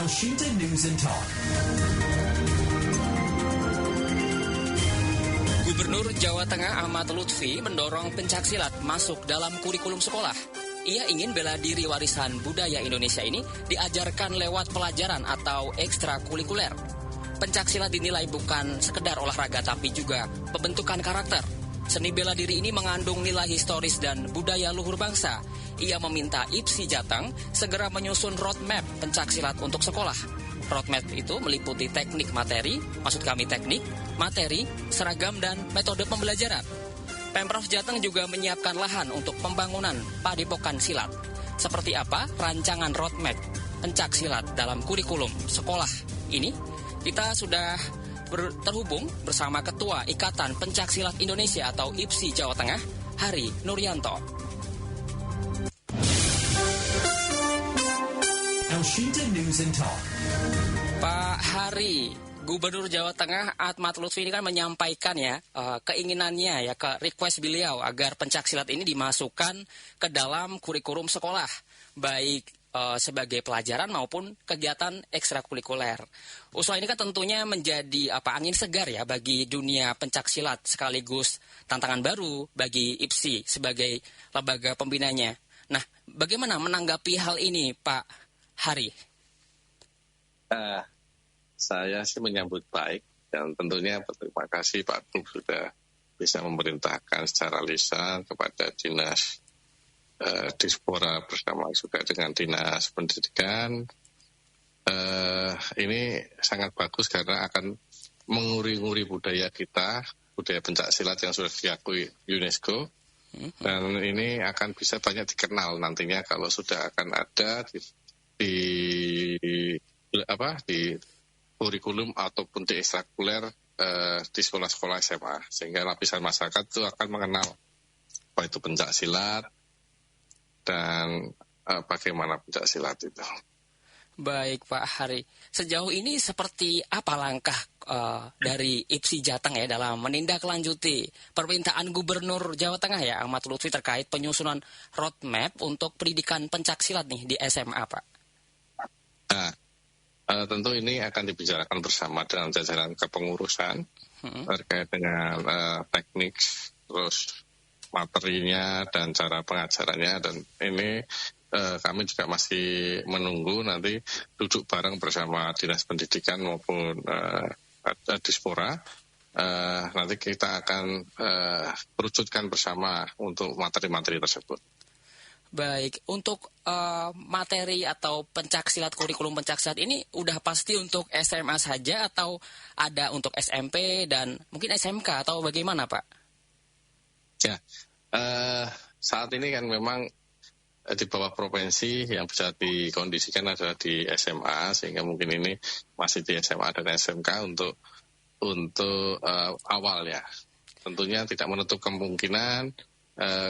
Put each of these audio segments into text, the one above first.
Elshinta News and Talk. Gubernur Jawa Tengah Ahmad Lutfi mendorong pencaksilat masuk dalam kurikulum sekolah. Ia ingin bela diri warisan budaya Indonesia ini diajarkan lewat pelajaran atau ekstrakurikuler. Pencaksilat dinilai bukan sekedar olahraga tapi juga pembentukan karakter. Seni bela diri ini mengandung nilai historis dan budaya luhur bangsa. Ia meminta IPSI Jateng segera menyusun roadmap pencaksilat untuk sekolah. Roadmap itu meliputi teknik materi, maksud kami teknik, materi, seragam, dan metode pembelajaran. Pemprov Jateng juga menyiapkan lahan untuk pembangunan padepokan silat. Seperti apa rancangan roadmap pencaksilat dalam kurikulum sekolah ini? Kita sudah terhubung bersama Ketua Ikatan Pencaksilat Indonesia atau IPSI Jawa Tengah, Hari Nuryanto. Elshinta News and Talk. Pak Hari, Gubernur Jawa Tengah Ahmad Lutfi ini kan menyampaikan keinginannya ke request beliau agar pencaksilat ini dimasukkan ke dalam kurikulum sekolah, baik sebagai pelajaran maupun kegiatan ekstrakurikuler. Usulan ini kan tentunya menjadi angin segar ya bagi dunia pencaksilat sekaligus tantangan baru bagi IPSI sebagai lembaga pembinanya. Nah, bagaimana menanggapi hal ini, Pak Hari? Saya sih menyambut baik dan tentunya berterima kasih Pak Gub sudah bisa memerintahkan secara lisan kepada Dinas Dispora bersama juga dengan Dinas Pendidikan. Ini sangat bagus karena akan menguri-nguri budaya kita, budaya pencaksilat yang sudah diakui UNESCO. Dan ini akan bisa banyak dikenal nantinya kalau sudah akan ada di kurikulum ataupun di ekstrakurikuler di sekolah-sekolah SMA, sehingga lapisan masyarakat itu akan mengenal apa itu pencaksilat dan bagaimana pencaksilat itu. Baik Pak Hari, sejauh ini seperti apa langkah dari IPSI Jateng ya dalam menindaklanjuti permintaan Gubernur Jawa Tengah ya Ahmad Lutfi terkait penyusunan roadmap untuk pendidikan pencaksilat nih di SMA, Pak? Nah, tentu ini akan dibicarakan bersama dengan jajaran kepengurusan terkait dengan teknik, terus materinya dan cara pengajarannya, dan ini kami juga masih menunggu nanti duduk bareng bersama Dinas Pendidikan maupun Dispora. Nanti kita akan kerucutkan bersama untuk materi-materi tersebut. Baik, untuk materi atau pencaksilat, kurikulum pencaksilat ini udah pasti untuk SMA saja atau ada untuk SMP dan mungkin SMK atau bagaimana, Pak? Ya, saat ini kan memang di bawah provinsi yang bisa dikondisikan adalah di SMA, sehingga mungkin ini masih di SMA dan SMK untuk awal ya. Tentunya tidak menutup kemungkinan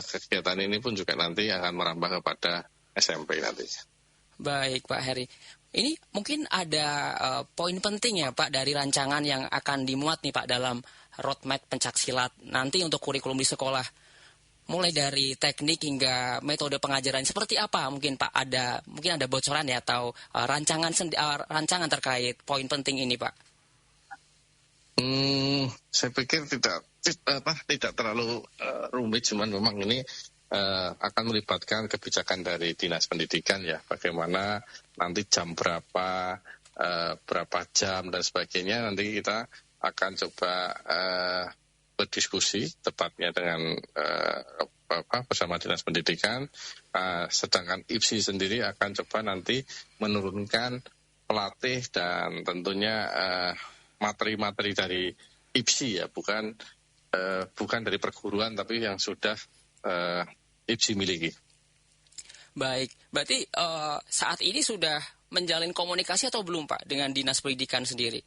kegiatan ini pun juga nanti akan merambah kepada SMP nantinya. Baik Pak Heri, ini mungkin ada poin penting ya Pak dari rancangan yang akan dimuat nih Pak dalam roadmap pencaksilat nanti untuk kurikulum di sekolah. Mulai dari teknik hingga metode pengajaran seperti apa mungkin Pak, mungkin ada bocoran ya atau rancangan terkait poin penting ini Pak? Saya pikir tidak terlalu rumit, cuman memang ini akan melibatkan kebijakan dari Dinas Pendidikan ya, bagaimana nanti jam berapa jam dan sebagainya, nanti kita akan coba berdiskusi tepatnya dengan bersama Dinas Pendidikan, sedangkan IPSI sendiri akan coba nanti menurunkan pelatih dan tentunya materi-materi dari IPSI ya, bukan dari perguruan tapi yang sudah IPSI miliki. Baik, berarti saat ini sudah menjalin komunikasi atau belum Pak dengan Dinas Pendidikan sendiri?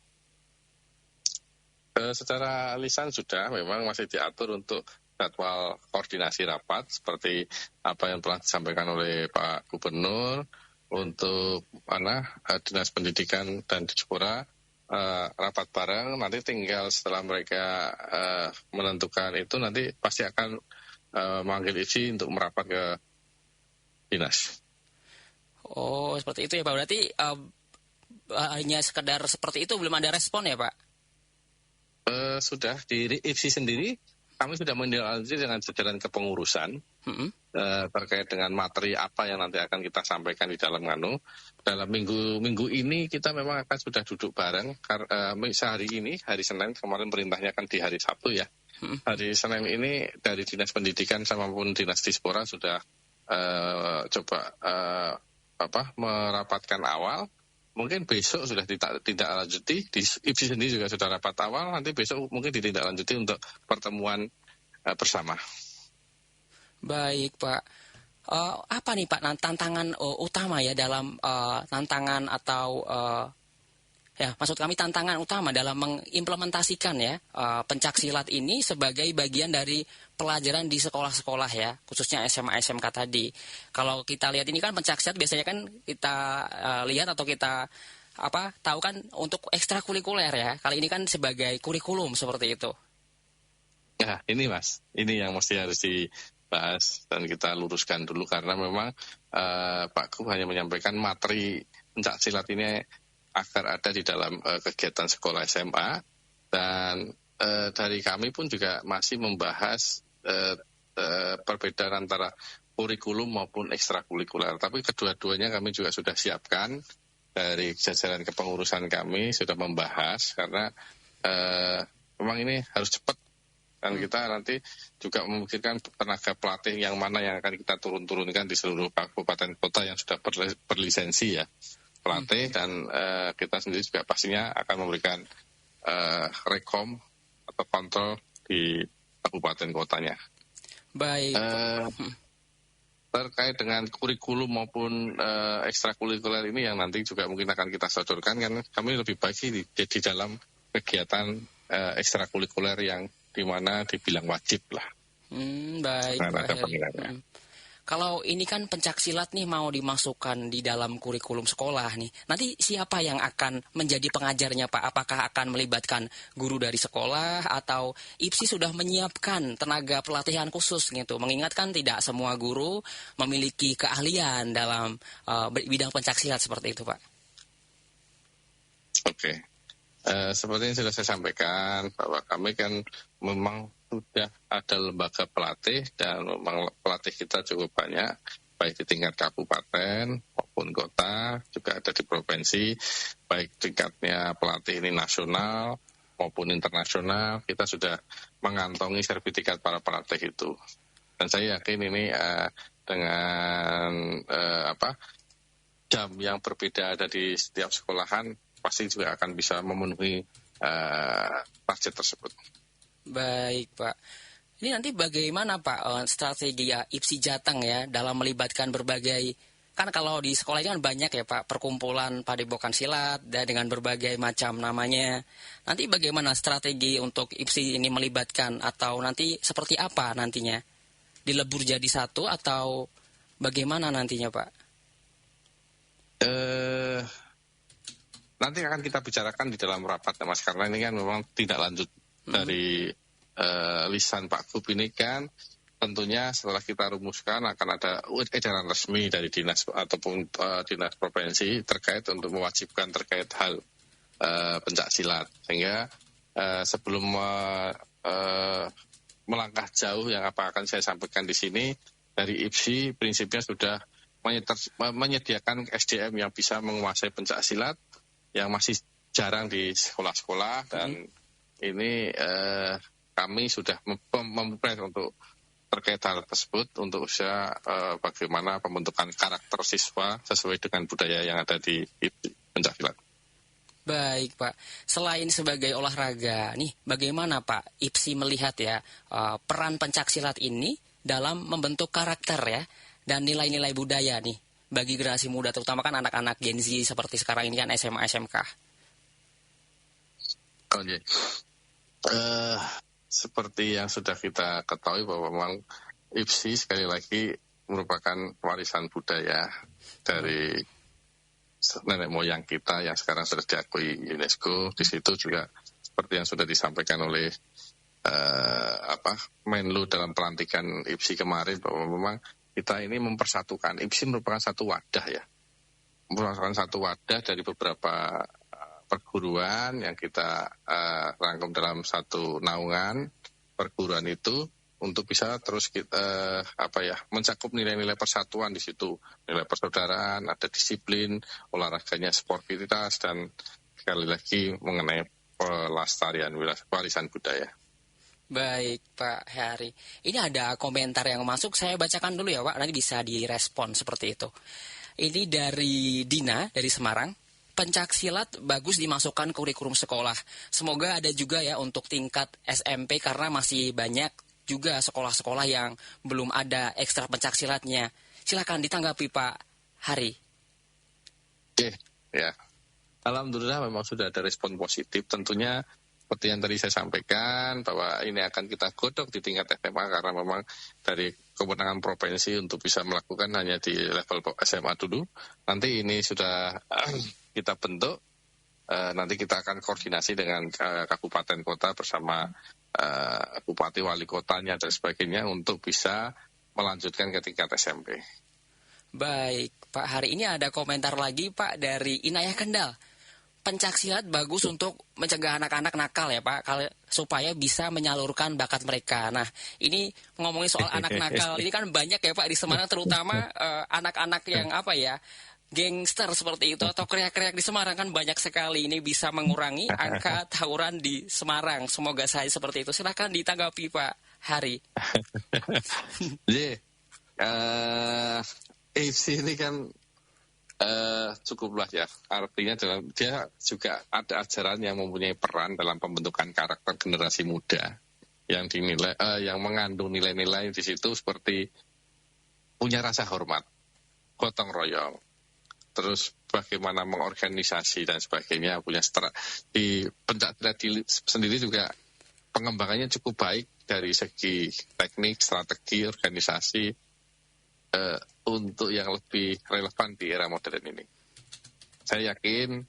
Secara lisan sudah, memang masih diatur untuk jadwal koordinasi rapat seperti apa yang telah disampaikan oleh Pak Gubernur untuk Dinas Pendidikan dan Dispora rapat bareng. Nanti tinggal setelah mereka menentukan itu, nanti pasti akan manggil IPSI untuk merapat ke dinas. Oh, seperti itu ya Pak. Berarti hanya sekedar seperti itu, belum ada respon ya Pak? Sudah di IPSI sendiri kami sudah menindaklanjuti dengan jajaran kepengurusan terkait dengan materi apa yang nanti akan kita sampaikan di dalam minggu ini kita memang akan sudah duduk bareng sehari ini, hari Senin, kemarin perintahnya kan di hari Sabtu ya. Hari Senin ini dari Dinas Pendidikan maupun Dinas Dispora sudah merapatkan awal. Mungkin besok sudah ditindaklanjuti, di IPSI sendiri juga sudah rapat awal, nanti besok mungkin ditindaklanjuti untuk pertemuan bersama. Baik Pak, apa nih Pak tantangan utama ya dalam tantangan atau maksud kami tantangan utama dalam mengimplementasikan ya pencaksilat ini sebagai bagian dari pelajaran di sekolah-sekolah ya, khususnya SMA SMK tadi. Kalau kita lihat ini kan pencaksilat biasanya kan kita lihat atau kita tahu kan untuk ekstrakurikuler ya. Kali ini kan sebagai kurikulum seperti itu. Ya, ini Mas, ini yang mesti harus dibahas dan kita luruskan dulu karena memang Pak Gub hanya menyampaikan materi pencaksilat ini agar ada di dalam kegiatan sekolah SMA dan dari kami pun juga masih membahas perbedaan antara kurikulum maupun ekstrakurikuler. Tapi kedua-duanya kami juga sudah siapkan dari jajaran kepengurusan kami sudah membahas karena memang ini harus cepat dan kita nanti juga memikirkan tenaga pelatih yang mana yang akan kita turunkan di seluruh kabupaten kota yang sudah berlisensi ya. Pelatih dan kita sendiri juga pastinya akan memberikan rekom atau kontrol di kabupaten kotanya. Baik. Terkait dengan kurikulum maupun ekstrakurikuler ini yang nanti juga mungkin akan kita sodorkan kan kami lebih baik di dalam kegiatan ekstrakurikuler yang dimana dibilang wajib lah. Baik. Ada penilaiannya. Kalau ini kan pencaksilat nih mau dimasukkan di dalam kurikulum sekolah nih. Nanti siapa yang akan menjadi pengajarnya Pak? Apakah akan melibatkan guru dari sekolah atau IPSI sudah menyiapkan tenaga pelatihan khusus gitu? Mengingatkan tidak semua guru memiliki keahlian dalam bidang pencaksilat seperti itu Pak. Oke. Seperti yang sudah saya sampaikan bahwa kami kan memang sudah ada lembaga pelatih dan memang pelatih kita cukup banyak baik di tingkat kabupaten maupun kota, juga ada di provinsi, baik tingkatnya pelatih ini nasional maupun internasional, kita sudah mengantongi sertifikat para pelatih itu. Dan saya yakin ini dengan jam yang berbeda ada di setiap sekolahan pasti juga akan bisa memenuhi target tersebut. Baik Pak. Ini nanti bagaimana Pak strategi IPSI Jateng ya dalam melibatkan berbagai, kan kalau di sekolah ini kan banyak ya Pak perkumpulan padepokan silat dan dengan berbagai macam namanya. Nanti bagaimana strategi untuk IPSI ini melibatkan atau nanti seperti apa nantinya? Dilebur jadi satu atau bagaimana nantinya Pak? Nanti akan kita bicarakan di dalam rapat ya Mas, karena ini kan memang tidak lanjut dari lisan Pak Gub ini kan tentunya setelah kita rumuskan akan ada edaran resmi dari dinas ataupun dinas provinsi terkait untuk mewajibkan terkait hal pencaksilat, sehingga sebelum melangkah jauh yang apa akan saya sampaikan di sini, dari IPSI prinsipnya sudah menyediakan SDM yang bisa menguasai pencaksilat yang masih jarang di sekolah-sekolah dan ini kami sudah mempelajari untuk terkait hal tersebut untuk usaha bagaimana pembentukan karakter siswa sesuai dengan budaya yang ada di pencaksilat. Baik Pak, selain sebagai olahraga, nih bagaimana Pak IPSI melihat ya peran pencaksilat ini dalam membentuk karakter ya dan nilai-nilai budaya nih bagi generasi muda, terutama kan anak-anak Gen Z seperti sekarang ini kan SMA SMK. Oke. Seperti yang sudah kita ketahui bahwa memang IPSI sekali lagi merupakan warisan budaya dari nenek moyang kita yang sekarang sudah diakui UNESCO. Di situ juga seperti yang sudah disampaikan oleh Menlu dalam pelantikan IPSI kemarin bahwa memang kita ini mempersatukan. IPSI merupakan satu wadah ya. merupakan satu wadah dari beberapa perguruan yang kita rangkum dalam satu naungan perguruan itu untuk bisa terus kita mencakup nilai-nilai persatuan di situ, nilai persaudaraan, ada disiplin, olahraganya sportivitas, dan sekali lagi mengenai pelestarian warisan budaya. Baik Pak Hari, ini ada komentar yang masuk, saya bacakan dulu ya Pak, nanti bisa direspon seperti itu. Ini dari Dina dari Semarang. Pencak silat bagus dimasukkan ke kurikulum sekolah. Semoga ada juga ya untuk tingkat SMP karena masih banyak juga sekolah-sekolah yang belum ada ekstra pencak silatnya. Silakan ditanggapi Pak Hari. Oke, ya. Alhamdulillah memang sudah ada respon positif. Tentunya seperti yang tadi saya sampaikan bahwa ini akan kita godok di tingkat SMA karena memang dari kewenangan provinsi untuk bisa melakukan hanya di level SMA dulu. Nanti ini sudah kita bentuk, nanti kita akan koordinasi dengan kabupaten kota bersama bupati wali kotanya dan sebagainya untuk bisa melanjutkan ke tingkat SMP. Baik Pak Hari, ini ada komentar lagi Pak dari Inayah Kendal. Pencak silat bagus untuk mencegah anak-anak nakal ya Pak, supaya bisa menyalurkan bakat mereka. Nah, ini ngomongin soal anak nakal, ini kan banyak ya Pak di Semarang, terutama anak-anak yang gangster seperti itu atau kriak-kriak di Semarang kan banyak sekali. Ini bisa mengurangi angka tawuran di Semarang. Semoga saja seperti itu. Silakan ditanggapi Pak Hari. IPSI ini kan cukuplah ya. Artinya dia juga ada ajaran yang mempunyai peran dalam pembentukan karakter generasi muda yang dinilai, yang mengandung nilai-nilai di situ seperti punya rasa hormat, gotong royong, terus bagaimana mengorganisasi dan sebagainya, punya di pencak silat sendiri juga pengembangannya cukup baik dari segi teknik, strategi, organisasi untuk yang lebih relevan di era modern ini. Saya yakin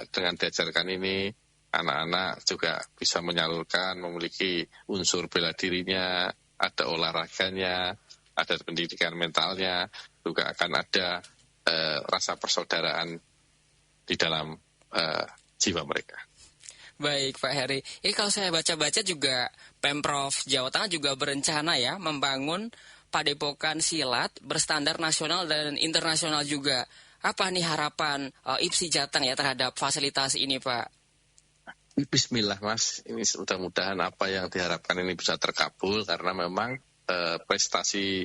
dengan diajarkan ini anak-anak juga bisa menyalurkan, memiliki unsur bela dirinya, ada olahraganya, ada pendidikan mentalnya, juga akan ada rasa persaudaraan di dalam jiwa mereka. Baik Pak Heri, ini kalau saya baca-baca juga Pemprov Jawa Tengah juga berencana ya membangun padepokan silat berstandar nasional dan internasional juga. Apa nih harapan IPSI Jateng ya terhadap fasilitas ini Pak? Bismillah Mas, ini mudah-mudahan apa yang diharapkan ini bisa terkabul karena memang prestasi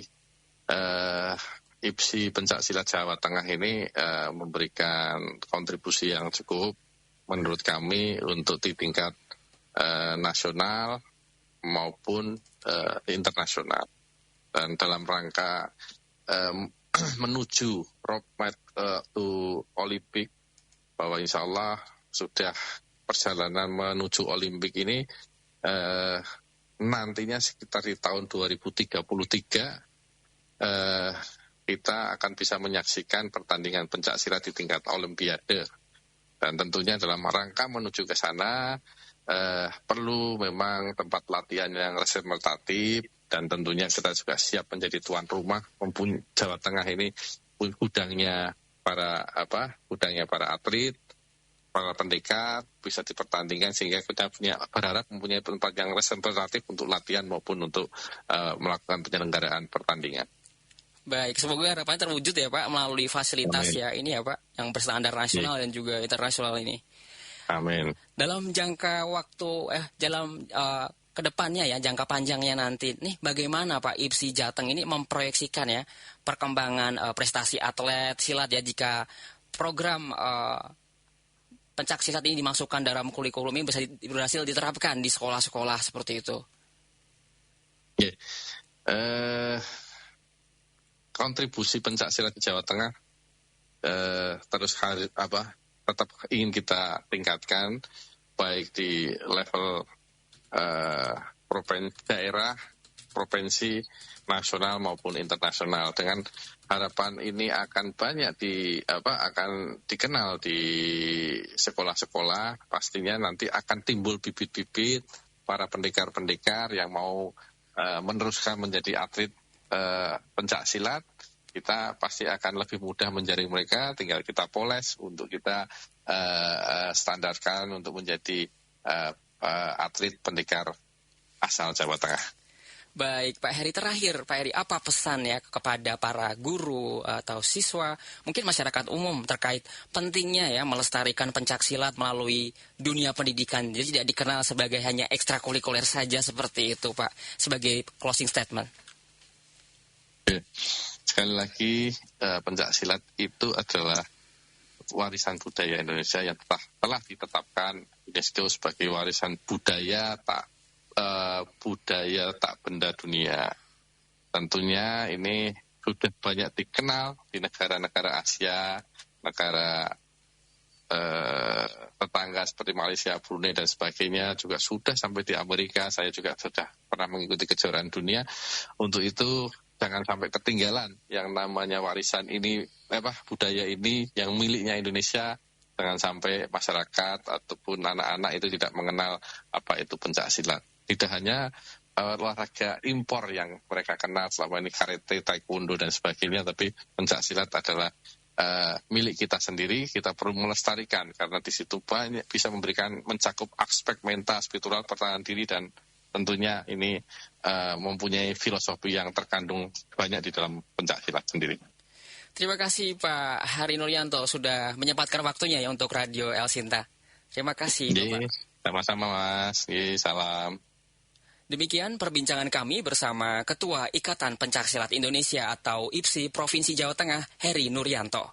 IPSI Pencaksilat Jawa Tengah ini memberikan kontribusi yang cukup menurut kami untuk di tingkat nasional maupun internasional. Dan dalam rangka menuju roadmap to Olimpik, bahwa insya Allah sudah perjalanan menuju Olimpik ini nantinya sekitar di tahun 2033 kita akan bisa menyaksikan pertandingan pencaksilat di tingkat Olimpiade. Dan tentunya dalam rangka menuju ke sana perlu memang tempat latihan yang representatif dan tentunya kita juga siap menjadi tuan rumah. Jawa Tengah ini gudangnya para atlet, para pendekar bisa dipertandingkan sehingga kita berharap mempunyai tempat yang representatif untuk latihan maupun untuk melakukan penyelenggaraan pertandingan. Baik, semoga harapannya terwujud ya Pak melalui fasilitas Amin. ya ini ya Pak yang berstandar nasional dan juga internasional ini. Amin. Dalam jangka waktu dalam kedepannya ya jangka panjangnya nanti nih bagaimana Pak IPSI Jateng ini memproyeksikan ya perkembangan prestasi atlet silat ya jika program pencak silat ini dimasukkan dalam kurikulum ini bisa berhasil diterapkan di sekolah-sekolah seperti itu. Kontribusi pencak silat di Jawa Tengah terus tetap ingin kita tingkatkan baik di level daerah, provinsi, nasional maupun internasional, dengan harapan ini akan banyak akan dikenal di sekolah-sekolah. Pastinya nanti akan timbul bibit-bibit para pendekar-pendekar yang mau meneruskan menjadi atlet pencak silat kita pasti akan lebih mudah menjaring mereka, tinggal kita poles untuk kita standarkan untuk menjadi atlet pendekar asal Jawa Tengah. Baik, Pak Heri, terakhir, Pak Heri, apa pesan ya kepada para guru atau siswa, mungkin masyarakat umum terkait pentingnya ya melestarikan pencaksilat melalui dunia pendidikan, jadi tidak dikenal sebagai hanya ekstrakurikuler saja seperti itu, Pak, sebagai closing statement. Oke. Sekali lagi, pencaksilat itu adalah warisan budaya Indonesia yang telah ditetapkan UNESCO sebagai warisan budaya tak benda dunia. Tentunya ini sudah banyak dikenal di negara-negara Asia, negara tetangga seperti Malaysia, Brunei dan sebagainya, juga sudah sampai di Amerika. Saya juga sudah pernah mengikuti kejuaraan dunia. Untuk itu jangan sampai ketinggalan yang namanya warisan ini, budaya ini yang miliknya Indonesia. Jangan sampai masyarakat ataupun anak-anak itu tidak mengenal apa itu pencaksilat. Tidak hanya olahraga impor yang mereka kenal selama ini, karate, taekwondo dan sebagainya, tapi pencaksilat adalah milik kita sendiri. Kita perlu melestarikan karena di situ banyak bisa mencakup aspek mental, spiritual, pertahanan diri, dan tentunya ini mempunyai filosofi yang terkandung banyak di dalam pencaksilat sendiri. Terima kasih Pak Hari Nuryanto sudah menyempatkan waktunya ya untuk Radio El Sinta. Terima kasih Bapak. Sama-sama Mas. Salam. Demikian perbincangan kami bersama Ketua Ikatan Pencaksilat Indonesia atau IPSI Provinsi Jawa Tengah, Heri Nuryanto.